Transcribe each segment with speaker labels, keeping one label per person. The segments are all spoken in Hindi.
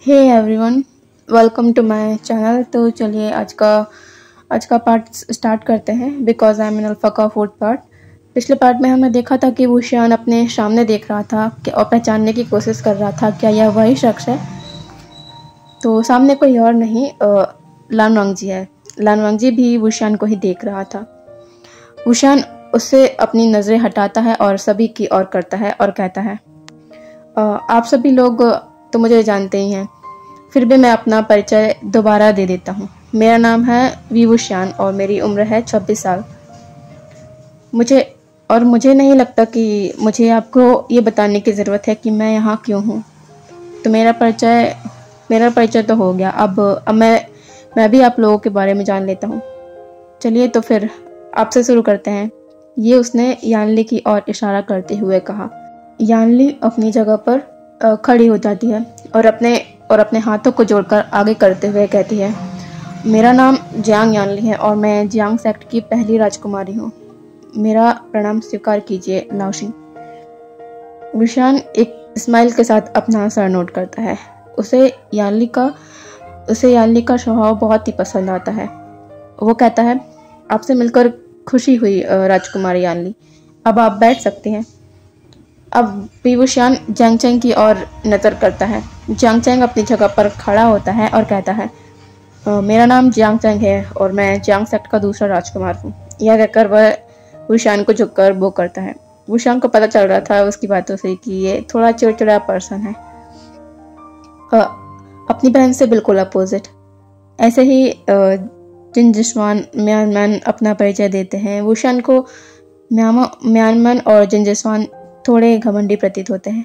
Speaker 1: Hey everyone, welcome to my channel. तो चलिए आज का पार्ट स्टार्ट करते हैं। Because I am in alpha का फोर्थ पार्ट। पिछले पार्ट में हमने देखा था कि वुशियान अपने सामने देख रहा था और पहचानने की कोशिश कर रहा था क्या यह वही शख्स है। तो सामने कोई और नहीं लान वांगजी है। लान वांगजी भी वुशियान को ही देख रहा था। वुशियान उससे अपनी नज़रें हटाता है और सभी की ओर करता है और कहता है, आप सभी लोग तो मुझे जानते ही हैं, फिर भी मैं अपना परिचय दोबारा दे देता हूँ। मेरा नाम है वी वुशियान और मेरी उम्र है 26 साल। मुझे नहीं लगता कि मुझे आपको ये बताने की ज़रूरत है कि मैं यहाँ क्यों हूँ। तो मेरा परिचय तो हो गया। अब मैं भी आप लोगों के बारे में जान लेता हूँ। चलिए तो फिर आपसे शुरू करते हैं। ये उसने यानली की ओर इशारा करते हुए कहा। यानली अपनी जगह पर खड़ी हो जाती है और अपने हाथों को जोड़कर आगे करते हुए कहती है, मेरा नाम जियांग यानली है और मैं जियांग सेक्ट की पहली राजकुमारी हूँ। मेरा प्रणाम स्वीकार कीजिए लाओशी। वुशियान एक स्माइल के साथ अपना सर नोट करता है। उसे यानली का स्वभाव बहुत ही पसंद आता है। वो कहता है, आपसे मिलकर खुशी हुई राजकुमारी यानली। अब आप बैठ सकते हैं। अब वी वुशियान जियांग चैंग की ओर नज़र करता है। जियांग चैंग अपनी जगह पर खड़ा होता है और कहता है, मेरा नाम जियांग चैंग है और मैं जियांग सेक्ट का दूसरा राजकुमार हूँ। यह कहकर वह वुशियान को झुककर वो करता है। वुशियान को पता चल रहा था उसकी बातों से कि ये थोड़ा चिड़चिड़ा पर्सन है, अपनी बहन से बिल्कुल अपोजिट। ऐसे ही जिनजिस्वान म्यानमैन अपना परिचय देते हैं। वुशियान को म्यानमैन और जिनजिस्वान थोड़े घमंडी प्रतीत होते हैं।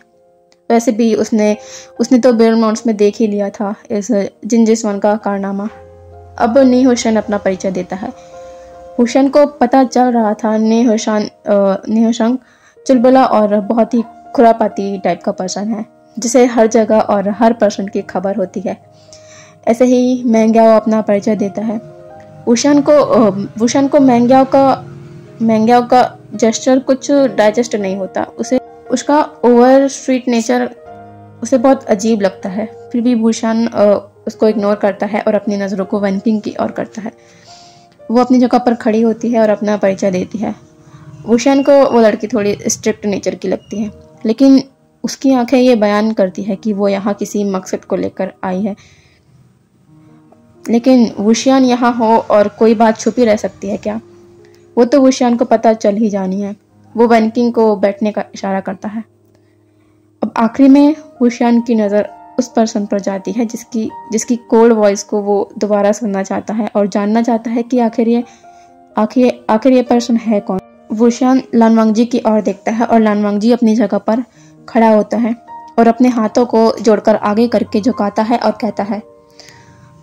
Speaker 1: वैसे भी उसने तो बेलमाउंट्स में देख ही लिया था इस जिनजिस्वान का कारनामा। अब नी होशन अपना परिचय देता है। वुशियान को पता चल रहा था नी होशंग चुलबुला और बहुत ही खुरापाती टाइप का पर्सन है, जिसे हर जगह और हर पर्सन की खबर होती है। ऐसे ही मैंग्याओ अपना परिचय देता है। वुशियान को मैंग्याओ का जेस्चर कुछ डाइजेस्ट नहीं होता। उसका ओवर स्ट्रीट नेचर उसे बहुत अजीब लगता है। फिर भी वुशियान उसको इग्नोर करता है और अपनी नज़रों को वनपिंग की ओर करता है। वो अपनी जगह पर खड़ी होती है और अपना परिचय देती है। वुशियान को वो लड़की थोड़ी स्ट्रिक्ट नेचर की लगती है, लेकिन उसकी आंखें ये बयान करती है कि वो यहाँ किसी मकसद को लेकर आई है। लेकिन वुशियान यहाँ हो और कोई बात छुपी रह सकती है क्या? वो तो वुशियान को पता चल ही जानी है। वो वनकिंग को बैठने का इशारा करता है। अब आखिरी में वुशियान की नज़र उस पर्सन पर जाती है जिसकी कोल्ड वॉइस को वो दोबारा सुनना चाहता है और जानना चाहता है कि आखिर ये पर्सन है कौन। वुशियान लान वांगजी की ओर देखता है और लान वांगजी अपनी जगह पर खड़ा होता है और अपने हाथों को जोड़कर आगे करके झुकाता है और कहता है,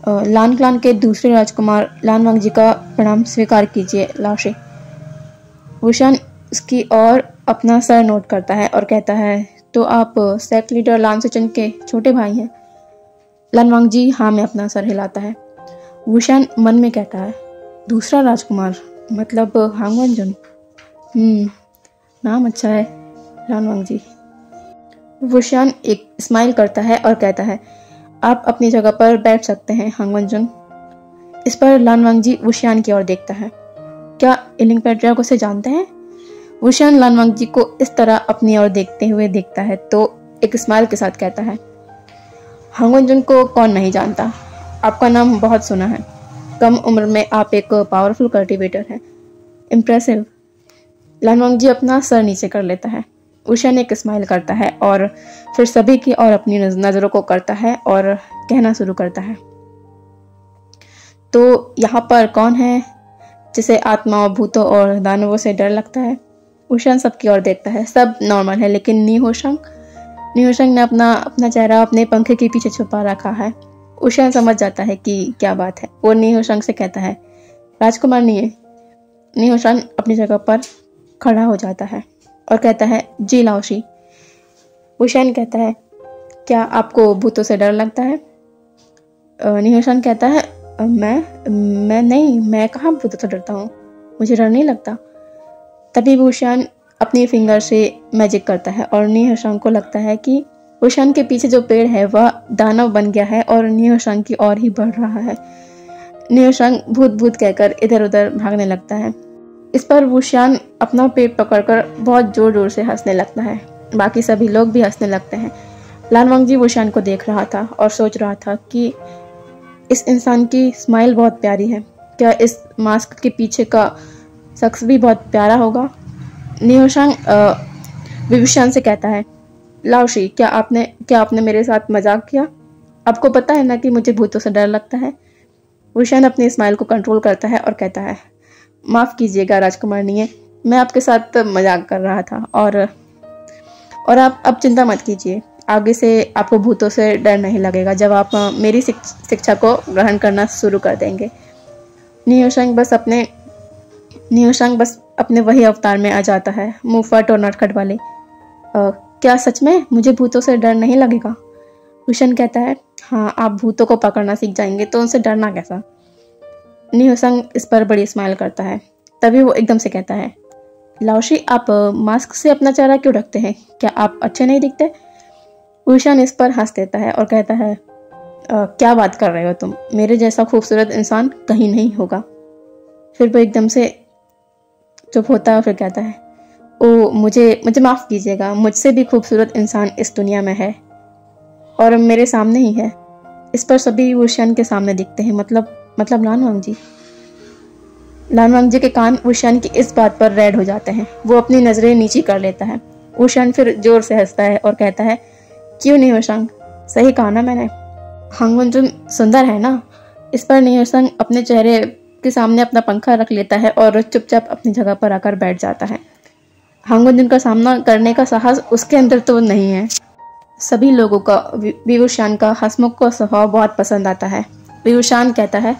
Speaker 1: लान क्लान के दूसरे राजकुमार लान वांगजी का प्रणाम स्वीकार कीजिए लाओशी। वुशियान उसकी ओर अपना सर नोट करता है और कहता है, तो आप सेक्ट लीडर लान सेचन के छोटे भाई हैं? लान वांगजी हाँ में अपना सर हिलाता है। वुशियान मन में कहता है, दूसरा राजकुमार मतलब हांग वनजुन। नाम अच्छा है लान वांगजी। वुशियान एक स्माइल करता है और कहता है, आप अपनी जगह पर बैठ सकते हैं हांग वनजुन। इस पर लान वांगजी वुशियान की ओर देखता है। क्या इलिंग पेट्रियार्क उसे जानते हैं? वुशियान लान वांगजी को इस तरह अपनी ओर देखते हुए देखता है तो एक स्माइल के साथ कहता है, हांग वनजुन को कौन नहीं जानता। आपका नाम बहुत सुना है। कम उम्र में आप एक पावरफुल कल्टीवेटर हैं। इम्प्रेसिव। लान वांगजी अपना सर नीचे कर लेता है। वुशियान एक स्माइल करता है और फिर सभी की ओर अपनी नज़रों को करता है और कहना शुरू करता है, तो यहाँ पर कौन है जिसे आत्माओं, भूतों और दानवों से डर लगता है? वुशियान सबकी ओर देखता है। सब नॉर्मल है, लेकिन नी होशंग ने अपना चेहरा अपने पंखे के पीछे छुपा रखा है। वुशियान समझ जाता है कि क्या बात है। वो नी होशंग से कहता है, राजकुमार नी होशंग अपनी जगह पर खड़ा हो जाता है और कहता है, जी लाओशी। वुशियान कहता है, क्या आपको भूतों से डर लगता है? नी होशंग कहता है, मैं कहाँ भूतों से डरता हूँ, मुझे डर नहीं लगता। तभी वुशियान अपनी फिंगर से मैजिक करता है और नी होशंग को लगता है कि वुशान के पीछे जो पेड़ है वह दानव बन गया है और नियोशंग की ओर ही बढ़ रहा है। नियोशंग भूत भूत कहकर इधर उधर भागने लगता है। इस पर वुशान अपना पेट पकड़कर बहुत जोर जोर से हंसने लगता है। बाकी सभी लोग भी हंसने लगते हैं। लान वांगजी वुशान को देख रहा था और सोच रहा था कि इस इंसान की स्माइल बहुत प्यारी है, क्या इस मास्क के पीछे का शख्स भी बहुत प्यारा होगा। नियोशंग विभूषण से कहता है, लाओशी, क्या आपने मेरे साथ मजाक किया? आपको पता है ना कि मुझे भूतों से डर लगता है। वुशान अपनी स्माइल को कंट्रोल करता है और कहता है, माफ़ कीजिएगा राजकुमारनी, मैं आपके साथ मजाक कर रहा था और आप अब चिंता मत कीजिए, आगे से आपको भूतों से डर नहीं लगेगा जब आप मेरी शिक्षा को ग्रहण करना शुरू कर देंगे। नियोशंग बस अपने वही अवतार में आ जाता है, मुंह फट और नटखट वाले। क्या सच में मुझे भूतों से डर नहीं लगेगा? वुशान कहता है, हाँ, आप भूतों को पकड़ना सीख जाएंगे तो उनसे डरना कैसा। नियोशंग इस पर बड़ी स्माइल करता है। तभी वो एकदम से कहता है, लाओशी, आप मास्क से अपना चेहरा क्यों ढकते हैं? क्या आप अच्छे नहीं दिखते? वुशान इस पर हंस देता है और कहता है, क्या बात कर रहे हो तुम? मेरे जैसा खूबसूरत इंसान कहीं नहीं होगा। फिर वो एकदम से चुप होता है और फिर कहता है, ओ मुझे माफ़ कीजिएगा, मुझसे भी खूबसूरत इंसान इस दुनिया में है और मेरे सामने ही है। इस पर सभी वुशान के सामने दिखते हैं, मतलब लान वांगजी के कान वुशान की इस बात पर रेड हो जाते हैं। वो अपनी नज़रें नीची कर लेता है। वुशान फिर जोर से हंसता है और कहता है, क्यों नियोशंग, सही कहा ना मैंने, हांगवुनजुन सुंदर है ना। इस पर नियोशंग अपने चेहरे के सामने अपना पंखा रख लेता है और चुपचाप अपनी जगह पर आकर बैठ जाता है। हांगवुनजुन का सामना करने का साहस उसके अंदर तो नहीं है। सभी लोगों का विभूषण का हंसमुख का स्वभाव बहुत पसंद आता है। विभूषण कहता है,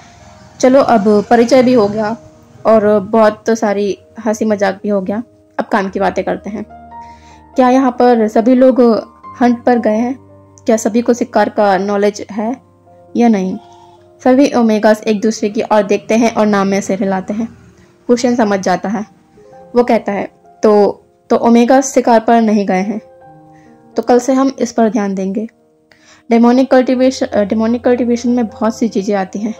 Speaker 1: चलो अब परिचय भी हो गया और बहुत सारी हंसी मजाक भी हो गया, अब काम की बातें करते हैं। क्या यहाँ पर सभी लोग हंट पर गए हैं? क्या सभी को शिकार का नॉलेज है या नहीं? सभी ओमेगास एक दूसरे की ओर देखते हैं और नाम में सिर हिलाते हैं। वुशान समझ जाता है। वो कहता है, तो ओमेगास शिकार पर नहीं गए हैं, तो कल से हम इस पर ध्यान देंगे। डेमोनिक कल्टीवेशन में बहुत सी चीज़ें आती हैं,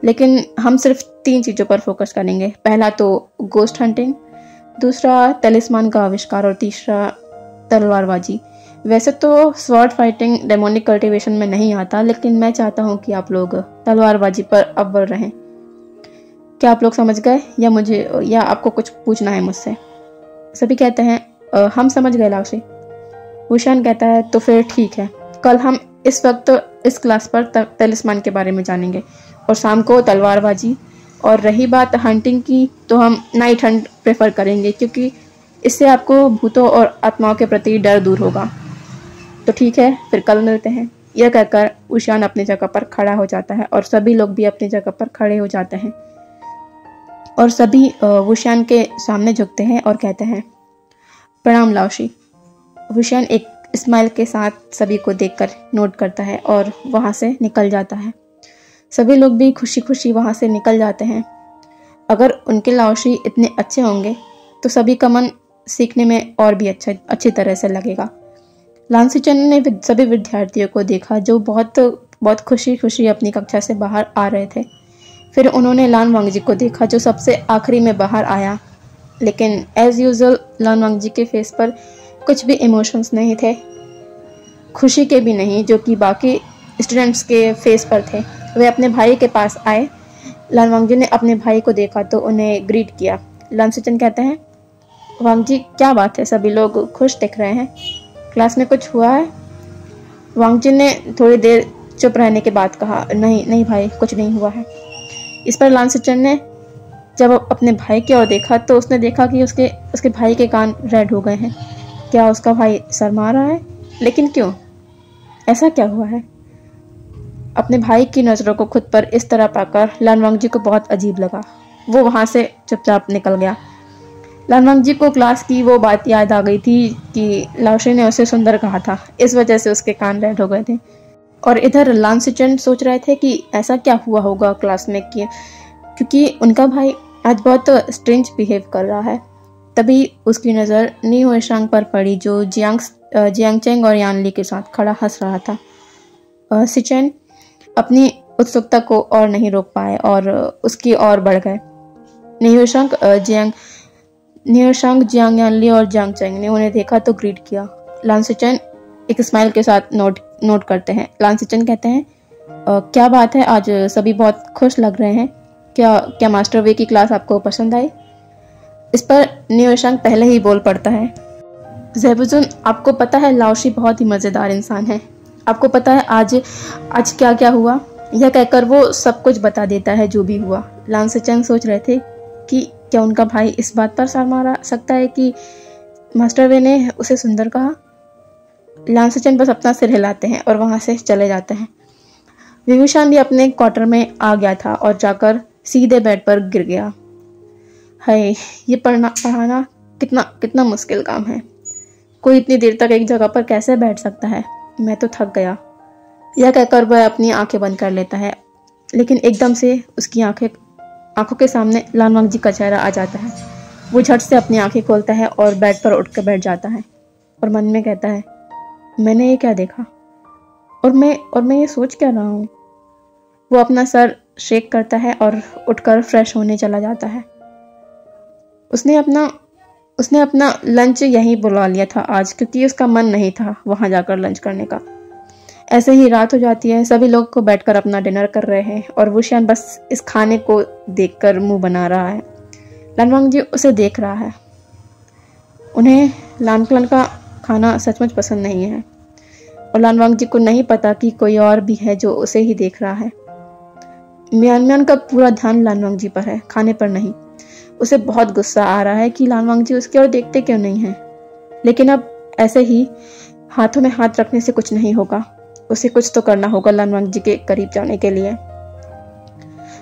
Speaker 1: लेकिन हम सिर्फ 3 चीज़ों पर फोकस करेंगे। पहला तो गोस्ट हंटिंग, दूसरा तलिस्मान का आविष्कार और तीसरा तलवारबाजी। वैसे तो स्वॉर्ड फाइटिंग डेमोनिक कल्टीवेशन में नहीं आता, लेकिन मैं चाहता हूँ कि आप लोग तलवारबाजी पर अव्वल रहें। क्या आप लोग समझ गए या आपको कुछ पूछना है मुझसे? सभी कहते हैं, हम समझ गए लाओशी। वुशान कहता है, तो फिर ठीक है, कल हम इस वक्त इस क्लास पर तलिस्मान के बारे में जानेंगे और शाम को तलवारबाजी। और रही बात हंटिंग की, तो हम नाइट हंट प्रेफर करेंगे, क्योंकि इससे आपको भूतों और आत्माओं के प्रति डर दूर होगा। तो ठीक है, फिर कल मिलते हैं। यह कहकर वुशान अपनी जगह पर खड़ा हो जाता है और सभी लोग भी अपनी जगह पर खड़े हो जाते हैं और सभी वुशान के सामने झुकते हैं और कहते हैं, प्रणाम लाओशी। वुशान एक स्माइल के साथ सभी को देखकर नोट करता है और वहाँ से निकल जाता है। सभी लोग भी खुशी खुशी वहाँ से निकल जाते हैं। अगर उनके लाओशी इतने अच्छे होंगे तो सभी का मन सीखने में और भी अच्छी तरह से लगेगा। लांसीचन ने सभी विद्यार्थियों को देखा जो बहुत खुशी खुशी अपनी कक्षा से बाहर आ रहे थे। फिर उन्होंने लान वांगजी को देखा जो सबसे आखिरी में बाहर आया, लेकिन एज यूजुअल लान वांगजी के फेस पर कुछ भी इमोशंस नहीं थे, खुशी के भी नहीं, जो कि बाकी स्टूडेंट्स के फेस पर थे। वे अपने भाई के पास आए। लान वांगजी ने अपने भाई को देखा तो उन्हें ग्रीट किया। लांसीचन कहते हैं, वांगजी क्या बात है, सभी लोग खुश दिख रहे हैं, क्लास में कुछ हुआ है? वांगजी ने थोड़ी देर चुप रहने के बाद कहा, नहीं भाई, कुछ नहीं हुआ है। इस पर लांसीचन ने जब अपने भाई की ओर देखा तो उसने देखा कि उसके भाई के कान रेड हो गए हैं। क्या उसका भाई शर्मा रहा है? लेकिन क्यों? ऐसा क्या हुआ है? अपने भाई की नज़रों को खुद पर इस तरह पाकर लान वांगजी को बहुत अजीब लगा। वो वहाँ से चुपचाप निकल गया। लान वांगजी को क्लास की वो बात याद आ गई थी कि लाओशी ने उसे सुंदर कहा था, इस वजह से उसके कान रेड हो गए थे। और इधर लांसीचन सोच रहे थे कि ऐसा क्या हुआ होगा क्लास में, क्योंकि उनका भाई आज बहुत स्ट्रेंज बिहेव कर रहा है। तभी उसकी नज़र नी हुएशांग पर पड़ी, जो जियांगचेंग और यानली के साथ खड़ा हंस रहा था। सिचेन अपनी उत्सुकता को और नहीं रोक पाए और उसकी ओर बढ़ गए। नी हुएशांग, जियांग यानली और जियांगचेंग ने उन्हें देखा तो ग्रीट किया। लान सिचेन एक स्माइल के साथ नोट करते हैं। लान सिचेन कहते हैं, क्या बात है, आज सभी बहुत खुश लग रहे हैं। क्या मास्टर वे की क्लास आपको पसंद आई? इस पर नी हुएशांग पहले ही बोल पड़ता है, ज़ेबुजुन, आपको पता है लाओशी बहुत ही मज़ेदार इंसान है। आपको पता है आज क्या क्या हुआ? यह कहकर वो सब कुछ बता देता है जो भी हुआ। लान सिचेन सोच रहे थे कि क्या उनका भाई इस बात पर सर मारा सकता है कि मास्टर वे ने उसे सुंदर कहा। लान सिचेन बस अपना सिर हिलाते हैं और वहाँ से चले जाते हैं। विभूषण भी अपने क्वार्टर में आ गया था और जाकर सीधे बेड पर गिर गया। हाय, ये पढ़ाना कितना मुश्किल काम है। कोई इतनी देर तक एक जगह पर कैसे बैठ सकता है? मैं तो थक गया। यह कहकर वह अपनी आंखें बंद कर लेता है, लेकिन एकदम से उसकी आंखों के सामने लान वांगजी का चेहरा आ जाता है। वो झट से अपनी आंखें खोलता है और बेड पर उठ कर बैठ जाता है और मन में कहता है, मैंने ये क्या देखा और मैं ये सोच क्या रहा हूँ। वो अपना सर शेक करता है और उठकर फ्रेश होने चला जाता है। उसने अपना लंच यहीं बुला लिया था आज, क्योंकि उसका मन नहीं था वहां जाकर लंच करने का। ऐसे ही रात हो जाती है। सभी लोग को बैठकर अपना डिनर कर रहे हैं और वुशियान बस इस खाने को देखकर मुंह बना रहा है। लान वांगजी उसे देख रहा है। उन्हें लान क्लन का खाना सचमुच पसंद नहीं है और लान वांगजी को नहीं पता कि कोई और भी है जो उसे ही देख रहा है। म्यान का पूरा ध्यान लान वांगजी पर है, खाने पर नहीं। उसे बहुत गुस्सा आ रहा है कि लान वांगजी उसकी ओर देखते क्यों नहीं है, लेकिन अब ऐसे ही हाथों में हाथ रखने से कुछ नहीं होगा। उसे कुछ तो करना होगा लान वांगजी के करीब जाने के लिए।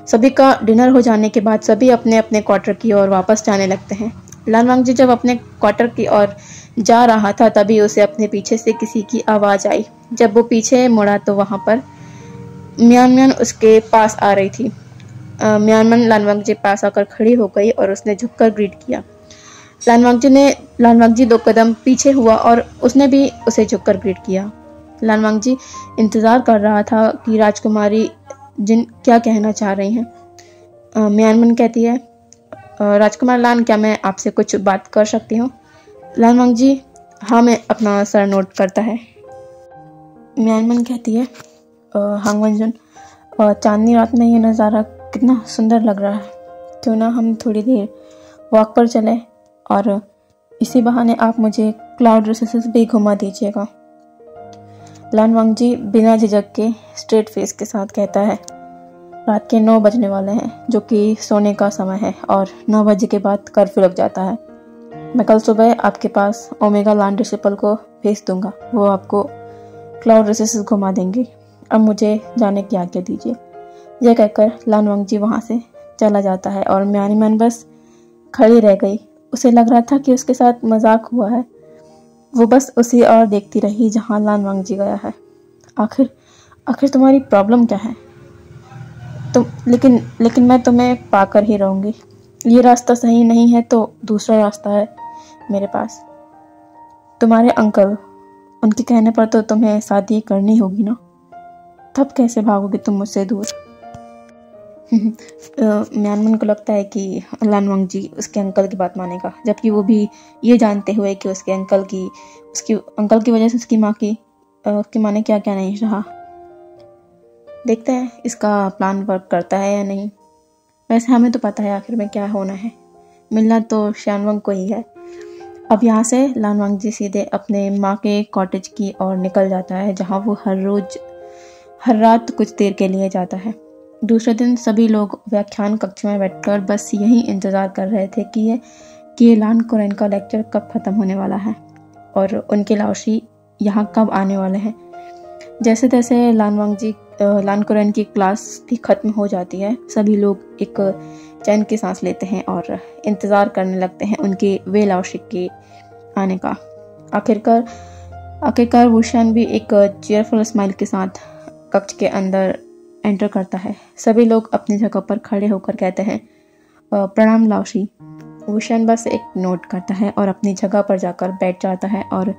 Speaker 1: सभी का डिनर हो जाने के बाद सभी अपने अपने क्वार्टर की ओर वापस जाने लगते हैं। लान वांगजी जब अपने क्वार्टर की ओर जा रहा था तभी उसे अपने पीछे से किसी की आवाज आई। जब वो पीछे मुड़ा तो वहां पर म्यान उसके पास आ रही थी। म्यान लान वांगजी पास आकर खड़ी हो गई और उसने झुककर ग्रीट किया। लान वांगजी 2 कदम पीछे हुआ और उसने भी उसे झुककर ग्रीट किया। लान वांगजी इंतजार कर रहा था कि राजकुमारी जिन क्या कहना चाह रही हैं। म्यान कहती है, राजकुमार लान, क्या मैं आपसे कुछ बात कर सकती हूँ? लान वांगजी हाँ में अपना सर नोट करता है। म्यान कहती है, हांग वंजुन, चांदनी रात में ये नज़ारा कितना सुंदर लग रहा है। क्यों ना हम थोड़ी देर वॉक पर चले और इसी बहाने आप मुझे क्लाउड रिसेसेस भी घुमा दीजिएगा। लान वांगजी बिना झिझक के स्ट्रेट फेस के साथ कहता है, रात के 9 बजने वाले हैं, जो कि सोने का समय है और 9 बजे के बाद कर्फ्यू लग जाता है। मैं कल सुबह आपके पास ओमेगा लान डिसिपल को भेज दूंगा। वो आपको क्लाउड रिसेसेस घुमा देंगे। अब मुझे जाने की आज्ञा दीजिए। यह कहकर लान वांगजी वहाँ से चला जाता है और म्यान बस खड़ी रह गई। उसे लग रहा था कि उसके साथ मजाक हुआ है। वो बस उसी और देखती रही जहाँ लान वांगजी गया है। आखिर तुम्हारी प्रॉब्लम क्या है? लेकिन मैं तुम्हें पाकर ही रहूंगी। ये रास्ता सही नहीं है तो दूसरा रास्ता है मेरे पास। तुम्हारे अंकल, उनके कहने पर तो तुम्हें शादी करनी होगी ना? तब कैसे भागोगे तुम मुझसे दूर? म्यान को लगता है कि लान वांगजी उसके अंकल की बात मानेगा, जबकि वो भी ये जानते हुए कि उसके अंकल की वजह से उसकी माँ ने क्या क्या नहीं रहा। देखते हैं इसका प्लान वर्क करता है या नहीं। वैसे हमें तो पता है आखिर में क्या होना है, मिलना तो श्यानवंग को ही है। अब यहाँ से लान वांगजी सीधे अपने माँ के कॉटेज की ओर निकल जाता है, जहाँ वो हर रात कुछ देर के लिए जाता है। दूसरे दिन सभी लोग व्याख्यान कक्ष में बैठकर बस यही इंतज़ार कर रहे थे कि ये लान कुरैन का लेक्चर कब ख़त्म होने वाला है और उनके लाओशी यहाँ कब आने वाले हैं। जैसे तैसे लान कुरैन की क्लास भी ख़त्म हो जाती है। सभी लोग एक चैन की सांस लेते हैं और इंतज़ार करने लगते हैं उनके वे लाओशी के आने का। आखिरकार वुशियान भी एक चीयरफुल स्माइल के साथ कक्ष के अंदर एंटर करता है। सभी लोग अपनी जगह पर खड़े होकर कहते हैं, प्रणाम लाओशी। वुशान बस एक नोट करता है और अपनी जगह पर जाकर बैठ जाता है और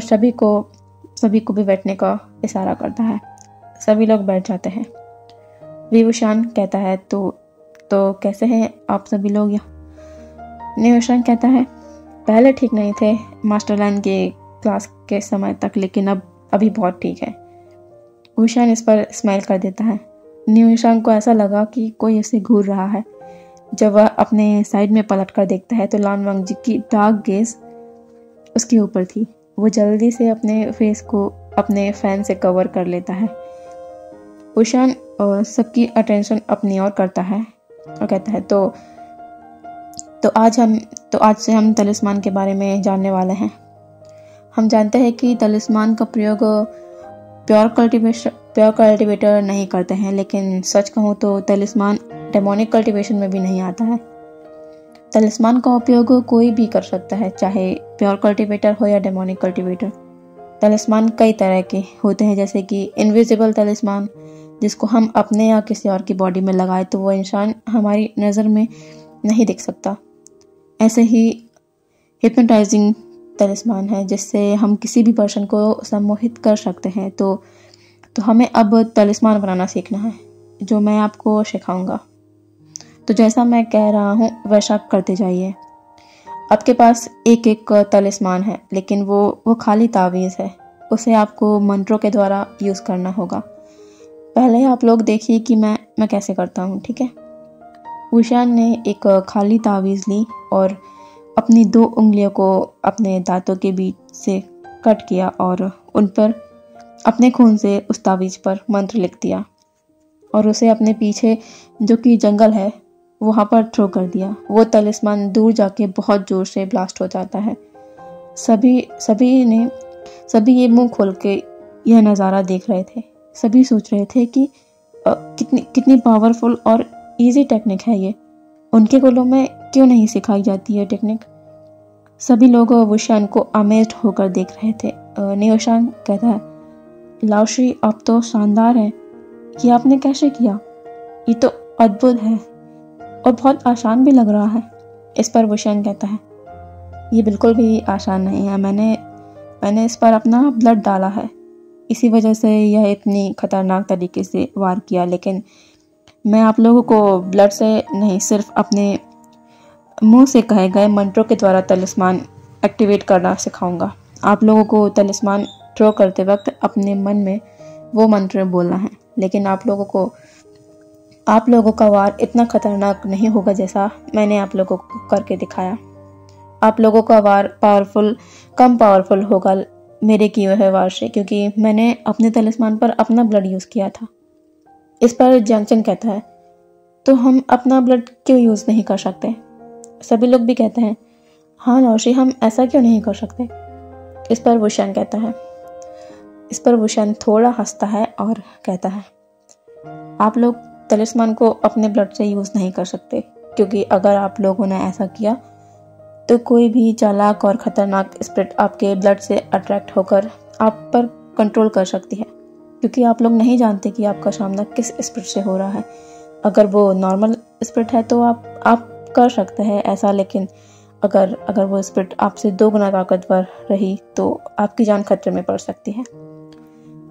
Speaker 1: सभी को भी बैठने का इशारा करता है। सभी लोग बैठ जाते हैं। वुशान कहता है तो कैसे हैं आप सभी लोग यहाँ? वुशान कहता है पहले ठीक नहीं थे मास्टरलाइन के क्लास के समय तक, लेकिन अभी बहुत ठीक है। वुशान इस पर स्माइल कर देता है। वुशान को ऐसा लगा कि कोई उसे घूर रहा है। जब वह अपने साइड में पलट कर देखता है तो लान वांगजी की डार्क गेज उसके ऊपर थी। वो जल्दी से अपने फेस को अपने फैन से कवर कर लेता है। वुशान सबकी अटेंशन अपनी ओर करता है और कहता है तो आज से हम तलिस्मान के बारे में जानने वाले हैं। हम जानते हैं कि तलिस्मान का प्रयोग प्योर कल्टीवेटर नहीं करते हैं, लेकिन सच कहूँ तो तलिस्मान डेमोनिक कल्टीवेशन में भी नहीं आता है। तलिस्मान का उपयोग कोई भी कर सकता है, चाहे प्योर कल्टीवेटर हो या डेमोनिक कल्टीवेटर। तलिस्मान कई तरह के होते हैं, जैसे कि इनविजिबल तलिस्मान, जिसको हम अपने या किसी और की बॉडी में लगाए तो वो इंसान हमारी नज़र में नहीं दिख सकता। ऐसे ही हिप्नोटाइजिंग तलिस्मान है, जिससे हम किसी भी पर्सन को सम्मोहित कर सकते हैं। तो हमें अब तलिस्मान बनाना सीखना है, जो मैं आपको सिखाऊंगा। तो जैसा मैं कह रहा हूँ वैसा करते जाइए। आपके पास एक तलिस्मान है, लेकिन वो खाली तावीज़ है। उसे आपको मंत्रों के द्वारा यूज़ करना होगा। पहले आप लोग देखिए कि मैं कैसे करता हूँ, ठीक है? वुशान ने एक खाली तावीज़ ली और अपनी 2 उंगलियों को अपने दांतों के बीच से कट किया और उन पर अपने खून से उस तावीज़ पर मंत्र लिख दिया और उसे अपने पीछे जो कि जंगल है वहाँ पर थ्रो कर दिया। वो तलिस्मान दूर जाके बहुत ज़ोर से ब्लास्ट हो जाता है। सभी ये मुंह खोल के यह नज़ारा देख रहे थे। सभी सोच रहे थे कि कितनी पावरफुल और इजी टेक्निक है ये। उनके स्कूलों में क्यों नहीं सिखाई जाती है टेक्निक? सभी लोग वुशान को अमेज्ड होकर देख रहे थे। वुशान कहता है, लाओशी आप तो शानदार हैं। ये आपने कैसे किया? ये तो अद्भुत है और बहुत आसान भी लग रहा है। इस पर वुशान कहता है, ये बिल्कुल भी आसान नहीं है। मैंने इस पर अपना ब्लड डाला है, इसी वजह से यह इतनी खतरनाक तरीके से वार किया। लेकिन मैं आप लोगों को ब्लड से नहीं, सिर्फ अपने मुंह से कहे गए मंत्रों के द्वारा तलिस्मान एक्टिवेट करना सिखाऊंगा। आप लोगों को तलिस्मान थ्रो करते वक्त अपने मन में वो मंत्र बोलना है, लेकिन आप लोगों का वार इतना खतरनाक नहीं होगा जैसा मैंने आप लोगों को करके दिखाया। आप लोगों का वार कम पावरफुल होगा मेरे किए हुए वार से, क्योंकि मैंने अपने तलिस्मान पर अपना ब्लड यूज़ किया था। इस पर जंगचंग कहता है, तो हम अपना ब्लड क्यों यूज़ नहीं कर सकते? सभी लोग भी कहते हैं, हाँ लाओशी, हम ऐसा क्यों नहीं कर सकते? इस पर वुशान थोड़ा हंसता है और कहता है, आप लोग तलिस्मान को अपने ब्लड से यूज़ नहीं कर सकते, क्योंकि अगर आप लोगों ने ऐसा किया तो कोई भी चालाक और ख़तरनाक स्पिरिट आपके ब्लड से अट्रैक्ट होकर आप पर कंट्रोल कर सकती है, क्योंकि आप लोग नहीं जानते कि आपका सामना किस स्पिरिट से हो रहा है। अगर वो नॉर्मल स्पिरिट है तो आप कर सकते हैं ऐसा, लेकिन अगर वो स्पिरिट आपसे 2 गुना ताकतवर रही तो आपकी जान खतरे में पड़ सकती है।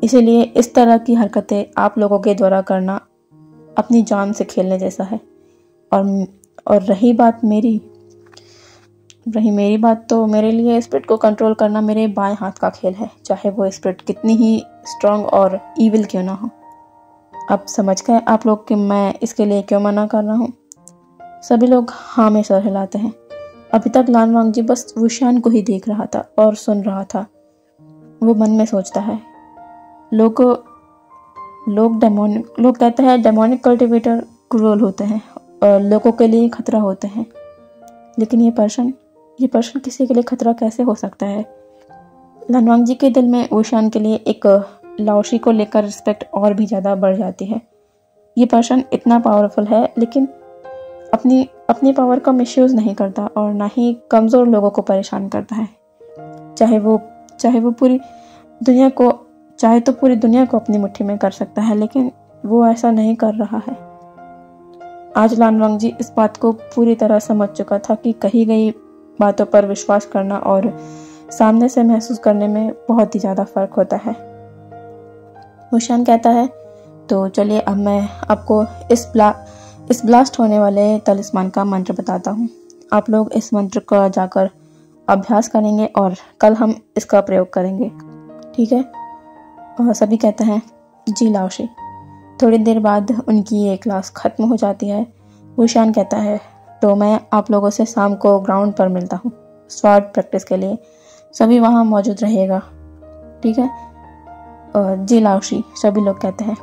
Speaker 1: इसीलिए इस तरह की हरकतें आप लोगों के द्वारा करना अपनी जान से खेलने जैसा है। और रही मेरी बात तो मेरे लिए स्पिरिट को कंट्रोल करना मेरे बाएं हाथ का खेल है, चाहे वो स्पिरिट कितनी ही स्ट्रांग और ईविल क्यों ना हो। अब समझ गए आप लोग कि मैं इसके लिए क्यों मना कर रहा हूँ? सभी लोग हाँ में सर हिलाते हैं। अभी तक लान वांगजी बस वुशान को ही देख रहा था और सुन रहा था। वो मन में सोचता है, लोग कहते हैं डेमोनिक कल्टीवेटर क्रूअल होते हैं और लोगों के लिए खतरा होते हैं, लेकिन ये पर्सन किसी के लिए खतरा कैसे हो सकता है? लान वांगजी के दिल में वुशान के लिए एक लाओशी को लेकर रिस्पेक्ट और भी ज़्यादा बढ़ जाती है। ये पर्सन इतना पावरफुल है, लेकिन अपनी पावर का मिसयूज़ नहीं करता और ना ही कमज़ोर लोगों को परेशान करता है। चाहे वो पूरी दुनिया को अपनी मुट्ठी में कर सकता है, लेकिन वो ऐसा नहीं कर रहा है। आज लान वांगजी इस बात को पूरी तरह समझ चुका था कि कही गई बातों पर विश्वास करना और सामने से महसूस करने में बहुत ही ज़्यादा फ़र्क होता है। वुशियान कहता है, तो चलिए अब मैं आपको इस ब्लास्ट होने वाले तलिस्मान का मंत्र बताता हूँ। आप लोग इस मंत्र का जाकर अभ्यास करेंगे और कल हम इसका प्रयोग करेंगे, ठीक है? और सभी कहते हैं, जी लाओशी। थोड़ी देर बाद उनकी ये क्लास ख़त्म हो जाती है। वुशियान कहता है, तो मैं आप लोगों से शाम को ग्राउंड पर मिलता हूँ स्वॉर्ड प्रैक्टिस के लिए। सभी वहाँ मौजूद रहेगा, ठीक है? जी लाओशी, सभी लोग कहते हैं।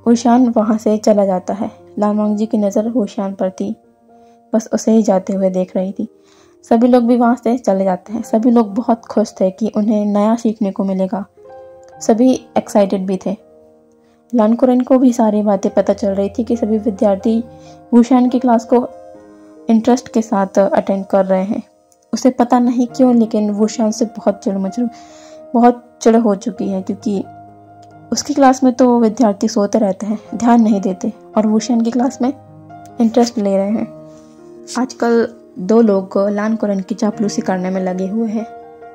Speaker 1: वुशियान वहाँ से चला जाता है। लान वांगजी की नज़र वुशियान पर थी, बस उसे ही जाते हुए देख रही थी। सभी लोग भी वहाँ से चले जाते हैं। सभी लोग बहुत खुश थे कि उन्हें नया सीखने को मिलेगा। सभी एक्साइटेड भी थे। लान कुरैन को भी सारी बातें पता चल रही थी कि सभी विद्यार्थी वुशियान की क्लास को इंटरेस्ट के साथ अटेंड कर रहे हैं। उसे पता नहीं क्यों, लेकिन वुशियान से बहुत चिढ़ हो चुकी है, क्योंकि उसकी क्लास में तो विद्यार्थी सोते रहते हैं, ध्यान नहीं देते, और वुशियान की क्लास में इंटरेस्ट ले रहे हैं। आजकल दो लोग लान कुरैन की चापलूसी करने में लगे हुए हैं।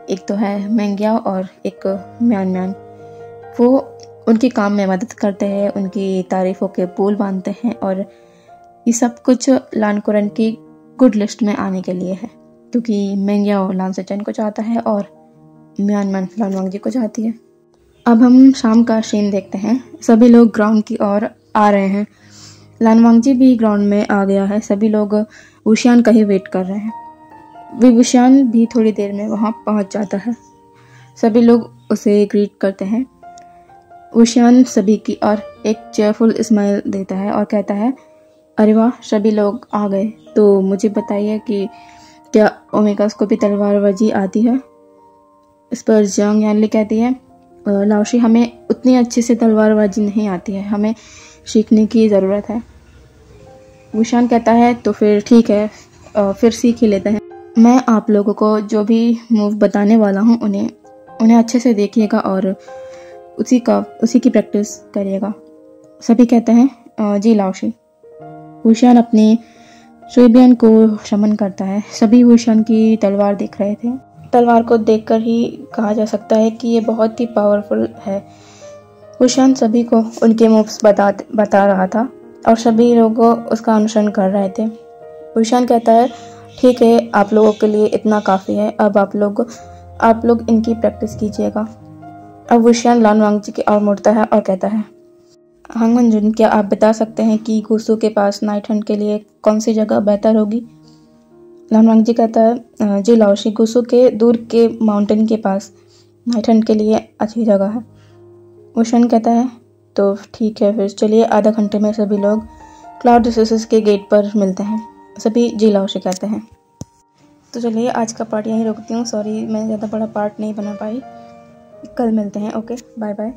Speaker 1: एक तो है मेंग्याओ और एक म्यान। वो उनकी काम में मदद करते हैं, उनकी तारीफ़ों के पुल बांधते हैं, और ये सब कुछ लान कुरैन की गुड लिस्ट में आने के लिए है, क्योंकि मेंग्याओ लान सेचेन को चाहता है और म्यान लान वांगजी को चाहती है। अब हम शाम का सीन देखते हैं। सभी लोग ग्राउंड की ओर आ रहे हैं। लान वांगजी भी ग्राउंड में आ गया है। सभी लोग वुशियान का ही वेट कर रहे हैं। वुशियान भी थोड़ी देर में वहाँ पहुँच जाता है। सभी लोग उसे ग्रीट करते हैं। वुशियान सभी की ओर एक चेयरफुल स्माइल देता है और कहता है, अरे वाह, सभी लोग आ गए। तो मुझे बताइए कि क्या ओमेगास को भी तलवारबाजी आती है? इस पर जियांग यानली कहती है, लाओशी, हमें उतनी अच्छी से तलवारबाजी नहीं आती है, हमें सीखने की ज़रूरत है। वुशियान कहता है, तो फिर ठीक है, फिर सीख ही लेते हैं। मैं आप लोगों को जो भी मूव बताने वाला हूँ उन्हें अच्छे से देखिएगा और उसी की प्रैक्टिस करिएगा। सभी कहते हैं, जी लाओशी। वुशियान अपनी शुइबियन को शमन करता है। सभी वुशियान की तलवार देख रहे थे। तलवार को देखकर ही कहा जा सकता है कि ये बहुत ही पावरफुल है। वुशियान सभी को उनके मूव्स बता रहा था और सभी लोग उसका अनुसरण कर रहे थे। वुशियान कहता है, ठीक है, आप लोगों के लिए इतना काफ़ी है, अब आप लोग इनकी प्रैक्टिस कीजिएगा। अब वुशियान लान वांगजी की ओर मुड़ता है और कहता है, हांग मंजुन, क्या आप बता सकते हैं कि गुसू के पास नाइट हंट के लिए कौन सी जगह बेहतर होगी? लान वांगजी कहता है, जी लाओशी, गुसू के दूर के माउंटेन के पास नाइट हंट के लिए अच्छी जगह है। वुशियान कहता है, तो ठीक है, फिर चलिए आधा घंटे में सभी लोग क्लाउड रिसोर्सेज के गेट पर मिलते हैं। सभी जी लाओशी कहते हैं। तो चलिए आज का पार्ट यहीं रोकती हूँ। सॉरी, मैं ज़्यादा बड़ा पार्ट नहीं बना पाई। कल मिलते हैं। Okay, bye bye.